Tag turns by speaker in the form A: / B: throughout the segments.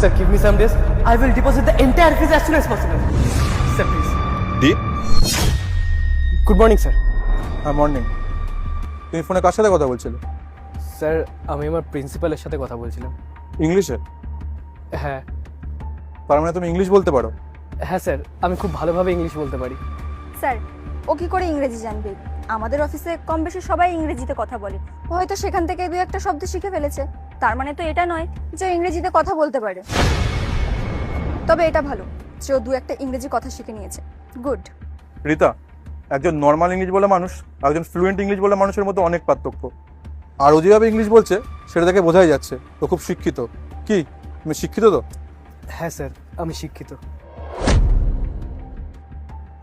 A: Sir, give me some days. I will deposit the entire fees as soon as possible. Sir, please.
B: Deep,
A: Good morning, sir.
B: হ্যাঁ morning. তুমি ফোনে কার সাথে কথা বলছিলে?
A: Sir, আমি আমার প্রিন্সিপালের সাথে কথা বলছিলাম।
B: ইংলিশে?
A: হ্যাঁ
B: তার মানে তুমি ইংলিশ বলতে পারো?
A: হ্যাঁ স্যার, আমি খুব ভালোভাবে ইংলিশ বলতে পারি।
C: স্যার, ও কি করে ইংরেজি জানবে? আমাদের অফিসে কম বেশি সবাই ইংরেজিতে কথা বলে। ও হয়তো সেখান থেকে দু একটা শব্দ শিখে ফেলেছে। তার মানে তো এটা নয় যে ও ইংরেজিতে কথা বলতে পারে। তবে এটা ভালো যে ও দু একটা ইংরেজি কথা শিখে নিয়েছে। গুড।
B: রীতা, একজন নর্মাল ইংলিশ বলা মানুষ আর একজন ফ্লুয়েন্ট ইংলিশ বলা মানুষের মধ্যে অনেক পার্থক্য। আর ও যেভাবে ইংলিশ বলছে সেটা থেকে বোঝাই যাচ্ছে ও খুব শিক্ষিত। কি তুমি শিক্ষিত তো?
A: হ্যাঁ স্যার, আমি শিক্ষিত।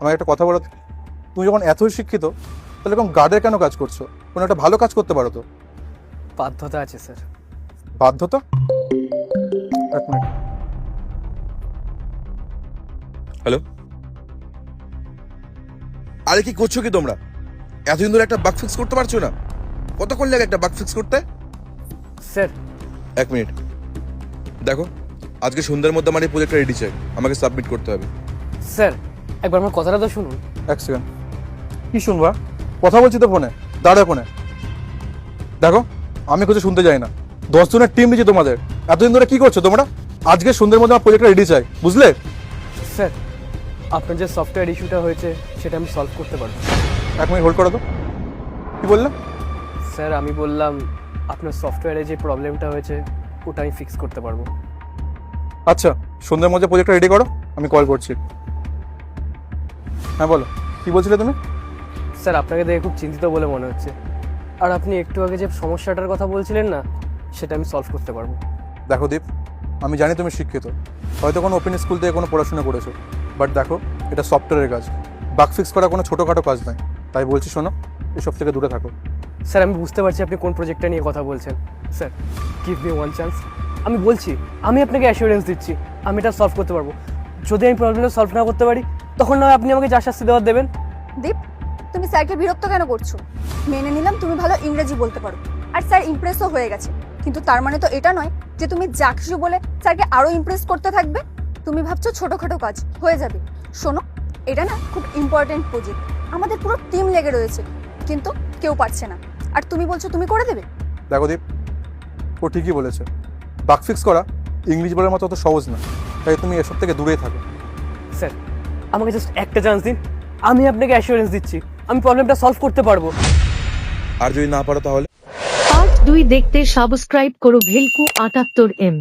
B: আমাকে একটা কথা বলো, তুমি যখন এতই শিক্ষিত তাহলে এরকম গার্ডের কেন কাজ করছো? কোনো একটা ভালো কাজ করতে পারো তো।
A: বাধ্যতা আছে স্যার।
B: বাধ্যতা? এক মিনিট।
D: হ্যালো, আরে কি করছো কি তোমরা? এতদিন ধরে একটা বাগ ফিক্স করতে পারছো না? কতক্ষণ লাগে একটা বাগ ফিক্স করতে?
A: স্যার,
D: এক মিনিট দেখো, আজকে সন্ধ্যার মধ্যে আমার এই প্রজেক্টটা রেডি চাই, আমাকে সাবমিট করতে হবে।
A: স্যার একবার আমার কথাটা তো শুনুন।
B: এক সেকেন্ড, কি শুনবা? কথা বলছি তো ফোনে, দাঁড়ায় ফোনে। দেখো, আমি কিছু শুনতে চাই না। 10 জনের টিম দিচ্ছি তোমাদের। এতদিন ধরে কি করছো তোমরা? আজকে সন্ধ্যের মধ্যে আমার প্রজেক্টটা রেডি চাই, বুঝলে?
A: স্যার, আপনার যে সফটওয়্যার ইস্যুটা হয়েছে সেটা আমি সলভ করতে পারবো।
B: এক মিনিট হোল্ড করো তো। কি বললে?
A: স্যার, আমি বললাম আপনার সফটওয়্যারে যে প্রবলেমটা হয়েছে ওটা আমি ফিক্স করতে পারবো।
B: আচ্ছা, সন্ধ্যের মধ্যে প্রজেক্টটা রেডি করো, আমি কল করছি। হ্যাঁ বলো, কি বলছিলে তুমি?
A: স্যার, আপনাকে দেখে খুব চিন্তিত বলে মনে হচ্ছে। আর আপনি একটু আগে যে সমস্যাটার কথা বলছিলেন না, সেটা আমি সলভ করতে পারবো।
B: দেখো দীপ, আমি জানি তুমি শিক্ষিত, হয়তো কোনো ওপেন স্কুল থেকে কোনো পড়াশোনা করেছো, বাট দেখো এটা সফটওয়্যারের কাজ, বাগ ফিক্স করা কোনো ছোটোখাটো কাজ নয়। তাই বলছি শোনো, এসব থেকে দূরে থাকো।
A: স্যার, আমি বুঝতে পারছি আপনি কোন প্রজেক্টটা নিয়ে কথা বলছেন। Sir, give me one chance. আমি বলছি, আমি আপনাকে অ্যাসিওরেন্স দিচ্ছি আমি এটা সলভ করতে পারবো। যদি আমি প্রবলেমটা সলভ না করতে পারি তখন নয় আপনি আমাকে যা শাস্তি দেওয়ার দেবেন।
C: দীপ, তুমি স্যারকে বিরক্ত কেন করছো? মেনে নিলাম তুমি ভালো ইংরেজি বলতে পারো, আর স্যার ইমপ্রেসও হয়ে গেছে, কিন্তু তার মানে তো এটা নয় যে তুমি যা কিছু বলে স্যারকে আরো ইমপ্রেস করতে থাকবে। তুমি ভাবছো ছোটখাটো কাজ হয়ে যাবে। শোনো, এটা না খুব ইম্পর্টেন্ট প্রজেক্ট, আমাদের পুরো টিম লেগে রয়েছে, কিন্তু কেউ পারছে না, আর তুমি বলছো তুমি করে দেবে।
B: দেখো দীপ, ও ঠিকই বলেছে, বাগ ফিক্স করা ইংলিশ বলার মতো অত সহজ না। তাই তুমি এসব থেকে দূরেই থাকো।
A: স্যার, আমাকে জাস্ট একটা চান্স দিন, আমি আপনাকে অ্যাসিওরেন্স দিচ্ছি আমি প্রবলেমটা সলভ করতে পারবো।
D: আর যদি না পারো তাহলে?
E: পার্ট 2 দেখতে সাবস্ক্রাইব করো ভেলকু 78M।